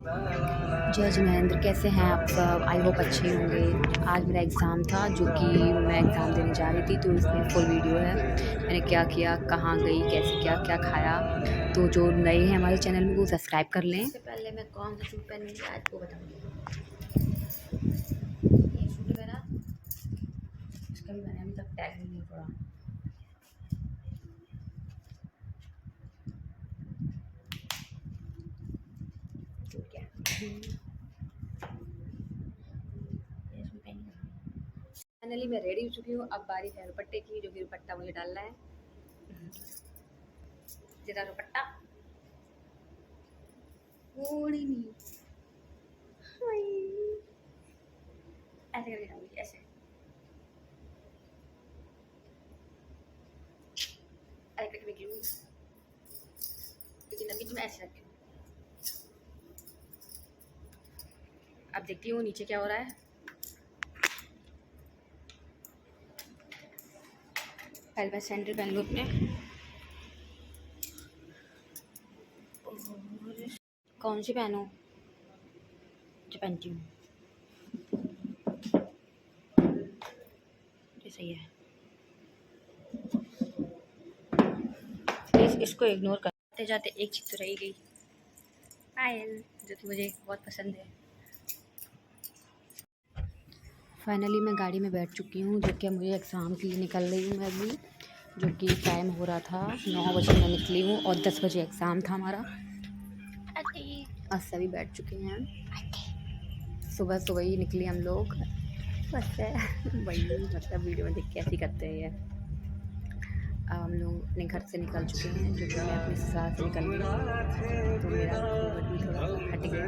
जय जिनेंद्र, कैसे हैं आप सब? आई होप अच्छे होंगे। आज मेरा एग्ज़ाम था, जो कि मैं एग्ज़ाम देने जा रही थी, तो इसमें फुल वीडियो है। मैंने क्या किया, कहाँ गई, कैसे क्या क्या खाया। तो जो नए हैं हमारे चैनल में वो सब्सक्राइब कर लें। इससे पहले मैं कौन सा सूट पहनूंगी आज वो बताऊँगी। ये सूट मेरा, इसका भी मैंने अभी तक टैग भी नहीं पड़ा। फाइनली मैं रेडी हो चुकी हूँ। अब बारी है दुपट्टे की, जो कि दुपट्टा मुझे डालना है। जरा दुपट्टा ओढ़नी, ऐसे करके डालूंगी, ऐसे ऐसे करके निकलूंगी, लेकिन अभी तो मैं ऐसे रखी हूँ। अब देखती हूँ नीचे क्या हो रहा है। पहले मैं सैंडल पहन लूँ अपने। कौन सी पहनूं? जो पहनती हूँ ये सही है। प्लीज़ इसको इग्नोर करते जाते एक चीज़ तो रही गई, पायल, जो कि मुझे बहुत पसंद है। फाइनली मैं गाड़ी में बैठ चुकी हूँ, जो कि मुझे एग्ज़ाम के लिए निकल रही हूँ मैं अभी, जो कि टाइम हो रहा था 9 बजे मैं निकली हूँ और 10 बजे एग्ज़ाम था हमारा। आज सभी बैठ चुके हैं। सुबह सुबह ही निकले हम लोग, बस है वही, मतलब वीडियो में देख के ऐसे करते हैं। अब हम लोग अपने घर से निकल चुके हैं, जो कि मैं अपने ससुराल से निकल गई, तो मेरा घूंघट भी थोड़ा हट गया।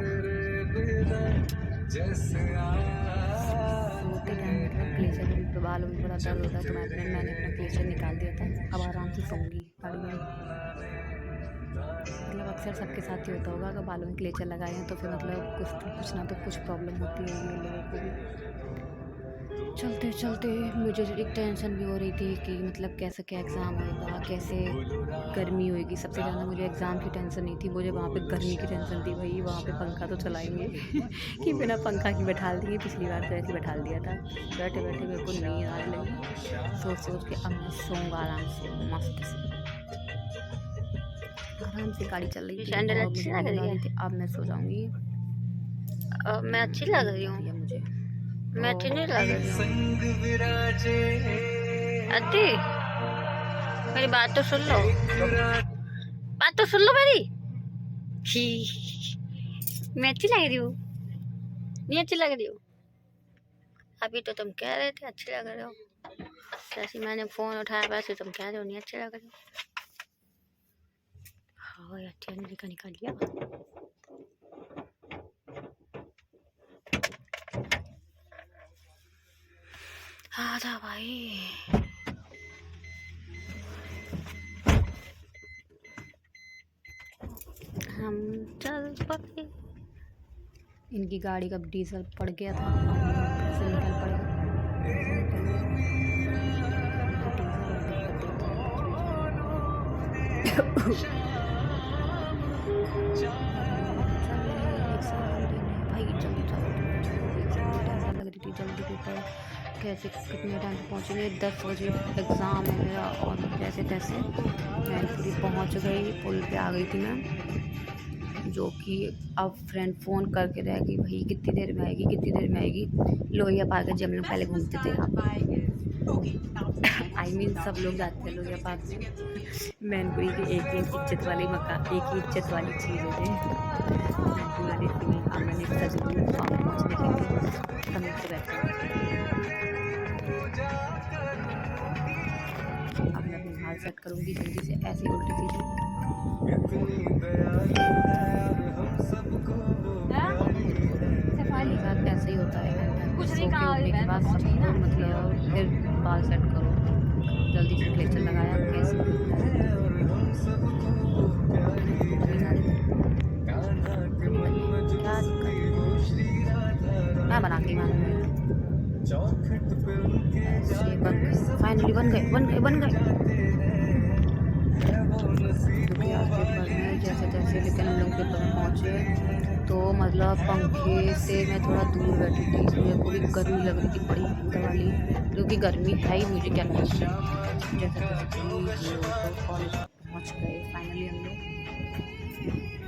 सोते टाइम मतलब क्लेचर भी, बालों में थोड़ा दर्द होता है, तो मैंने अपना क्लेचर निकाल दिया था। अब आराम से सोऊंगी गाड़ी में। मतलब अक्सर सबके साथ ही होता होगा, अगर बालों में क्लेचर लगाए हैं तो फिर मतलब कुछ ना तो कुछ प्रॉब्लम होती होगी लोगों को भी। चलते चलते मुझे एक टेंशन भी हो रही थी कि मतलब कैसे क्या एग्ज़ाम होगा, कैसे गर्मी होएगी। सबसे ज़्यादा मुझे एग्ज़ाम की टेंशन नहीं थी, मुझे वहाँ पे गर्मी की टेंशन थी। भाई वहाँ पे पंखा तो चलाएंगे कि बिना पंखा की बैठा देंगे। पिछली बार तो ऐसे ही बैठा दिया था। बैठे बैठे मेरे को नींद आने लगी। सोच सोच के अब मैं सोऊंगा आराम से, मस्त से। आराम से गाड़ी चल रही थी, सैंडल बहुत अच्छी मुझे लग नींद आ रही रही है। थी। अब मैं सो जाऊंगी। मैं अच्छी लग रही हूँ। मुझे मैं अच्छी नहीं लग रही हूँ। अति, मेरी बात तो सुन लो, बात तो सुन लो मेरी। मैं अच्छी लग रही हूँ? नहीं अच्छी लग रही हूँ? अभी तो तुम कह रहे थे अच्छी लग रहे हो, जैसे मैंने फोन उठाया वैसे तुम कह रहे हो नहीं अच्छी लग रही हो। हाँ अच्छा निकाल लिया। आजा भाई, हम चल पड़े। इनकी गाड़ी का डीजल पड़ गया था, अब हम लोग घर से निकल पड़े। भाई जल्दी चलो, एग्ज़ाम की टेंशन लग रही थी। जल्दी पेपर कैसे कितने टाइम पे पहुँचेंगे? 10 बजे एग्ज़ाम है मेरा, और जैसे तैसे मैं पूरी पहुँच गई, पुल पे आ गई थी मैं, जो कि अब फ्रेंड फ़ोन करके रह गई, भाई कितनी देर में आएगी, कितनी देर में आएगी। लोहिया पार्क जब हम लोग पहले घूमते थे आई मीन सब लोग जाते हैं लोहिया पार्क में। मैनपुरी की एक ही इज्जत वाली एक ही इज्जत वाली चीज़ है मैनपुरी वाली थी। अब मैंने सच वहाँ पहुँचने के लिए हम लोग से बैठे। अब मैं अपनी हाल सेट करूँगी जल्दी से, ऐसे उल्टी सीधी। सफाई साथ ऐसे ही होता है, कुछ नहीं कहा के बाद सबको मतलब फिर बाल सेट करो। जल्दी से क्लेचर लगाया, कैसे क्या मैं बना के मांगूंगी। ऐसे बन गए, फाइनली बन गए। जैसे तैसे, लेकिन हम लोग पेपर में पहुँचे तो मतलब पंखे से मैं थोड़ा दूर बैठी थी, मुझे को भी गर्मी लग रही थी बड़ी भयंकर वाली, क्योंकि गर्मी है ही, मुझे क्या लगती है। जैसे तैसे ये तो कॉलेज पहुँच गए फाइनली हम लोग।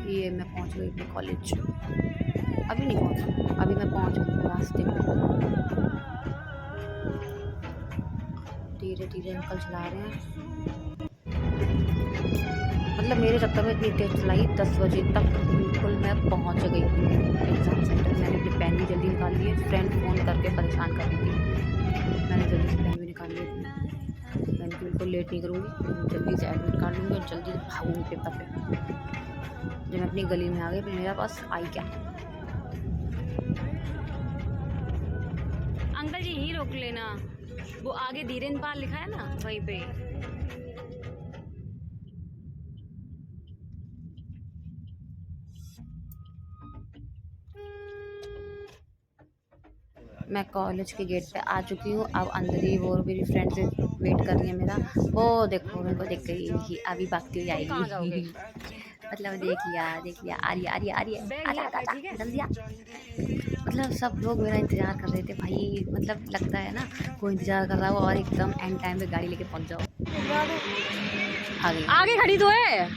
ये मैं पहुँच गई अपने कॉलेज। अभी नहीं पहुँची, अभी मैं पहुँच गई रास्ते में। धीरे धीरे अंकल चला रहे हैं, मतलब मेरे चक्कर में इतनी तेज चलाई। 10 बजे तक बिल्कुल मैं पहुंच गई एग्ज़ाम सेंटर। मैंने अपनी पेन भी जल्दी निकाल ली है, फ्रेंड फ़ोन करके परेशान कर रही थी, मैंने जल्दी से पेन भी निकाल ली अपनी। मैंने बिल्कुल लेट नहीं करूँगी, जल्दी से एडमिट कार्ड लूँगी और जल्दी से भागूँगी पेपर पे। जब मैं अपनी गली में आ गई, फिर मेरा पास आई क्या। अंकल जी यहीं रोक लेना, वो आगे धीरेन पाल लिखा है ना, वहीं पे। मैं कॉलेज के गेट पे आ चुकी हूँ। अब अंदर ही वो मेरी फ्रेंड्स वेट कर रही है मेरा। वो देखो मेरे को देख गई, अभी भागती हुई आएगी। मतलब देख लिया आ रही है, आजा जल्दी आ। मतलब सब लोग मेरा इंतज़ार कर रहे थे भाई, मतलब लगता है ना कोई इंतज़ार कर रहा हो और एकदम एंड टाइम पे गाड़ी लेके पहुँच जाओ। आगे खड़ी तो है,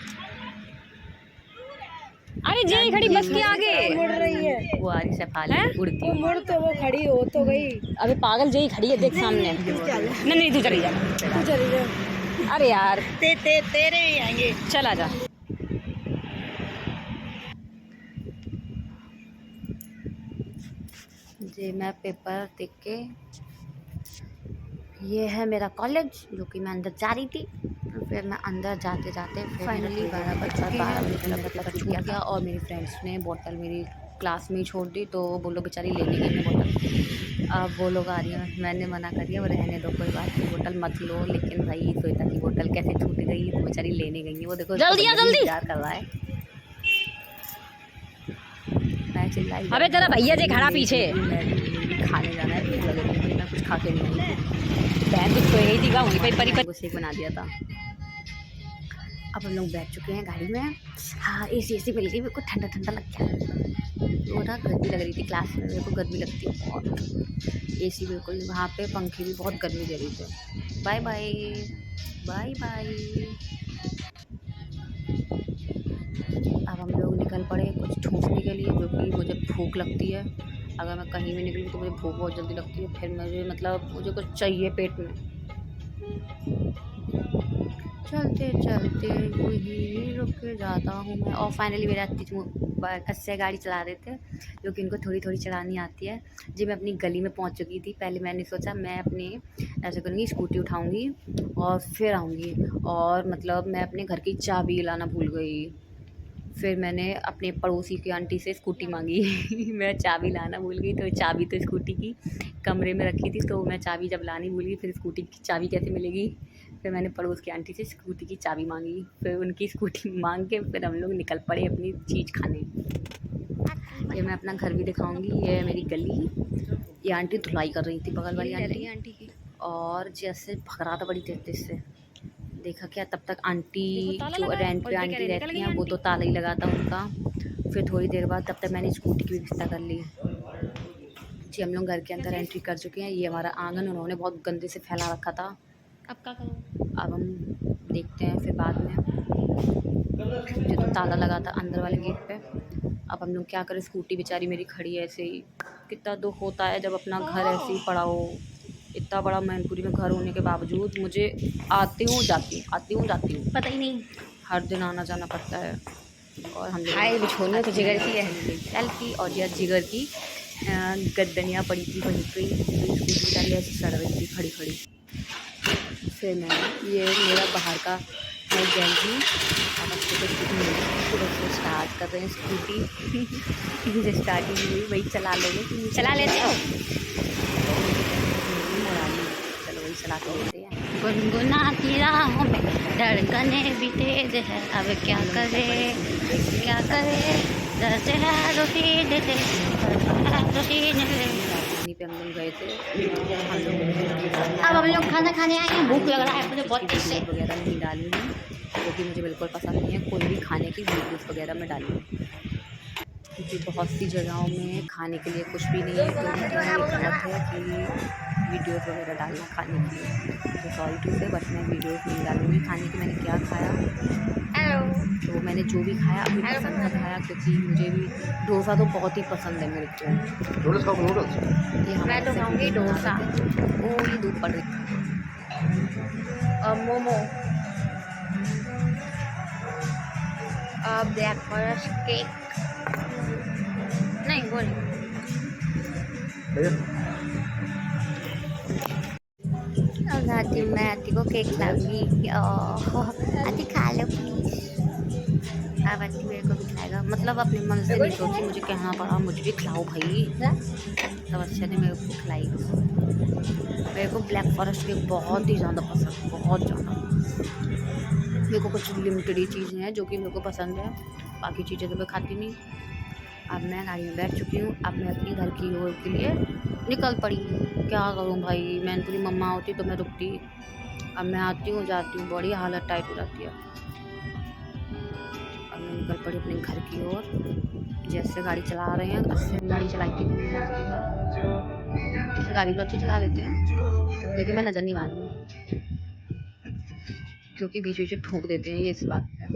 अरे जी खड़ी बस के आगे मुड़ रही है, वो आ रही सफाल है उड़ती हुई। मुड़ तो वो खड़ी हो तो गई। अबे पागल जई खड़ी है, देख सामने। नहीं तू चली जा, तू चली जा, अरे यार तेरे ही आएंगे। चला जा। जी मैं पेपर देख के, ये है मेरा कॉलेज जो कि मैं अंदर जा रही थी। फिर मैं अंदर जाते जाते फाइनली 12 बज चुके हैं, मतलब पेपर छूट गया और मेरी फ्रेंड्स ने बोतल मेरी क्लास में ही छोड़ दी, तो वो लोग बेचारी लेने गई है बोतल। अब वो लोग आ रही हैं, मैंने मना कर दिया, वो रहने दो कोई बात नहीं, बोतल मत लो। लेकिन भाई श्वेता की बोतल कैसे छूट गई, तो बेचारी लेने गई है। वो देखो जल्दी इंतजार कर रहा है। मैं चिल्लाई, अबे तेरा भैया जी खड़ा पीछे। खाने जाना है, भूख लग रही है, मैं कुछ खा के नहीं आई थी। बहन कुछ तो यही थी का वहीं पर को शेक बना दिया था। अब हम लोग बैठ चुके हैं गाड़ी में। हाँ एसी मिल गई, मेरे को ठंडा ठंडा लग गया। वो ना गर्मी लग रही थी क्लास में, मेरे को गर्मी लगती है बहुत। एसी बिल्कुल, वहाँ पे पंखे भी बहुत गर्मी दे रही थी। Bye bye bye bye. अब हम लोग निकल पड़े कुछ ठूसने के लिए, जो कि मुझे भूख लगती है। अगर मैं कहीं भी निकलूँ तो मुझे भूख बहुत जल्दी लगती है, फिर मुझे कुछ चाहिए पेट में। चलते चलते यूँ ही रुक जाता हूँ मैं। और फाइनली मेरे अच्छे गाड़ी चला रहे थे, जो कि इनको थोड़ी थोड़ी चलानी आती है। जी मैं अपनी गली में पहुँच चुकी थी। पहले मैंने सोचा मैं अपने ऐसे करूँगी, स्कूटी उठाऊँगी और फिर आऊँगी, और मतलब मैं अपने घर की चाबी लाना भूल गई। फिर मैंने अपने पड़ोसी की आंटी से स्कूटी मांगी। मैं चाबी लाना भूल गई, तो चाबी तो स्कूटी की कमरे में रखी थी, तो मैं चाबी जब लानी भूल गई, फिर स्कूटी की चाबी कैसे मिलेगी। फिर मैंने पड़ोस की आंटी से स्कूटी की चाबी मांगी, फिर उनकी स्कूटी मांग के फिर हम लोग निकल पड़े अपनी चीज़ खाने। ये मैं अपना घर भी दिखाऊंगी। ये है मेरी गली। ये आंटी धुलाई कर रही थी, बगल वाली आंटी की, और जैसे भग रहा था बड़ी तेज से। देखा क्या, तब तक आंटी जो रेंट पे आंटी रहती हैं वो तो ताला ही लगा था उनका। फिर थोड़ी देर बाद तब तक मैंने स्कूटी की व्यवस्था कर ली। जी हम लोग घर के अंदर एंट्री कर चुके हैं। ये हमारा आंगन उन्होंने बहुत गंदे से फैला रखा था। अब क्या करूँ? अब हम देखते हैं फिर बाद में। मुझे तो ताला लगा था अंदर वाले गेट पे। अब हम लोग क्या करें, स्कूटी बेचारी मेरी खड़ी है ऐसे ही। कितना दुख होता है जब अपना घर ऐसे ही पड़ा हो। इतना बड़ा मैनपुरी में घर होने के बावजूद मुझे आती हूँ जाती हूँ पता ही नहीं, हर दिन आना जाना पड़ता है। और हम हाय बिछोने तो जिगर की है। सेल्फी, और यह जिगर की गद्दनियाँ पड़ी थी वहीं पे, स्कूटी बेचारी ऐसी सड़ रही थी खड़ी खड़ी। फिर मैं ये मेरा बाहर का है गैलरी। अब अच्छे से स्कूटी स्टार्ट कर रहे हैं स्कूटी। मुझे स्टार्टिंग हुई वही चला लोगे, चला लेते हो? चलो वही चला के लेते हैं। गुनगुनाती राहों में धड़कने भी तेज है, अब क्या करे दर्द है रूटीन से, रूटीन वहीं पे हम लोग गए थे। अब हम लोग खाना खाने आए हैं। भूख लग रहा है मुझे बहुत तेज से। वगैरह नहीं डालूंगी, क्योंकि मुझे बिल्कुल पसंद नहीं है कोई भी खाने की वीडियोस वगैरह में डालूंगी। क्योंकि बहुत सी जगहों में खाने के लिए कुछ भी नहीं है, तो मतलब ये गलत है कि वीडियोस वगैरह डालना खाने के लिए। तो सॉरी टू से, बट मैं वीडियोस नहीं डालूँगी खाने की। मैंने क्या खाया, हेलो तो मैंने जो भी खाया अपनी पसंद का खाया, क्योंकि मुझे भी डोसा तो बहुत ही पसंद है मेरे को। नूडल्स खाओ नूडल्स। ये मैं हमारे तो से खाऊंगी वीडियो बना डोसा रहे थे। ओ ये धूप पड़ रही। और मोमो और ब्लैक फॉरेस्ट केक। नहीं वो नहीं। अब आती मैं आती को केक खिलाऊंगी। आती खा लो प्लीज। अब आती मेरे को भी खिलाएगा, मतलब अपने मन से नहीं सोची, मुझे कहना पड़ा मुझे भी खिलाओ भाई। तब अच्छे ने मेरे को खिलाई। मेरे को ब्लैक फॉरेस्ट केक बहुत ही ज़्यादा पसंद, बहुत ज़्यादा। मेरे को कुछ लिमिटेड ही चीज़ें हैं जो कि मेरे को पसंद है, बाकी चीज़ें तो मैं खाती नहीं। अब मैं गाड़ी में बैठ चुकी हूँ, अब मैं अपनी घर की ओर के लिए निकल पड़ी। क्या करूँ भाई, मैंने पूरी मम्मा होती तो मैं रुकती। अब मैं आती हूँ जाती हूँ, बड़ी हालत टाइट हो जाती है। अब मैं निकल पड़ी अपने घर की ओर। जैसे गाड़ी चला रहे हैं, अच्छे गाड़ी चलाई थी गाड़ी तो अच्छी चला देते हैं, लेकिन मैं नज़र नहीं मारूंगी क्योंकि बीच बीच में ठोक देते हैं, ये इस बात है।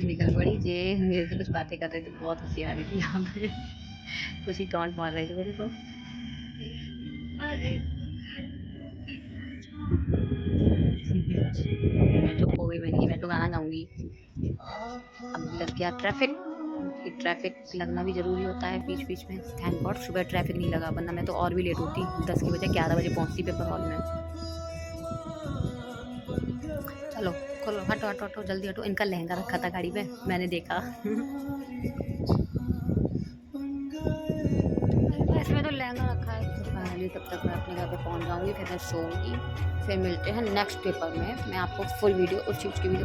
निकल पड़ी जे मेरे से कुछ बातें कर रहे थे, बहुत हंसी आ रही थी यहाँ पे। कुछ ही टॉन्ट मार रहे थे मेरे को। मैं तो खो गई, मैं तो गाना गाऊंगी। अब लग गया ट्रैफिक। ट्रैफिक लगना भी ज़रूरी होता है बीच बीच में। थैंक गॉड सुबह ट्रैफिक नहीं लगा, वरना मैं तो और भी लेट होती। 10 की बजाय 11 बजे पहुँचती पेपर हॉल में। चलो खोलो, हटो हटो हटो, जल्दी हटो। इनका लहंगा रखा था गाड़ी में, मैंने देखा। इसमें तो लहंगा रखा है। फाइनली तब तक मैं अपने घर पे पहुंच जाऊंगी, फिर मैं सोऊंगी। फिर मिलते हैं नेक्स्ट पेपर में। मैं आपको फुल वीडियो उस चीज़ की वीडियो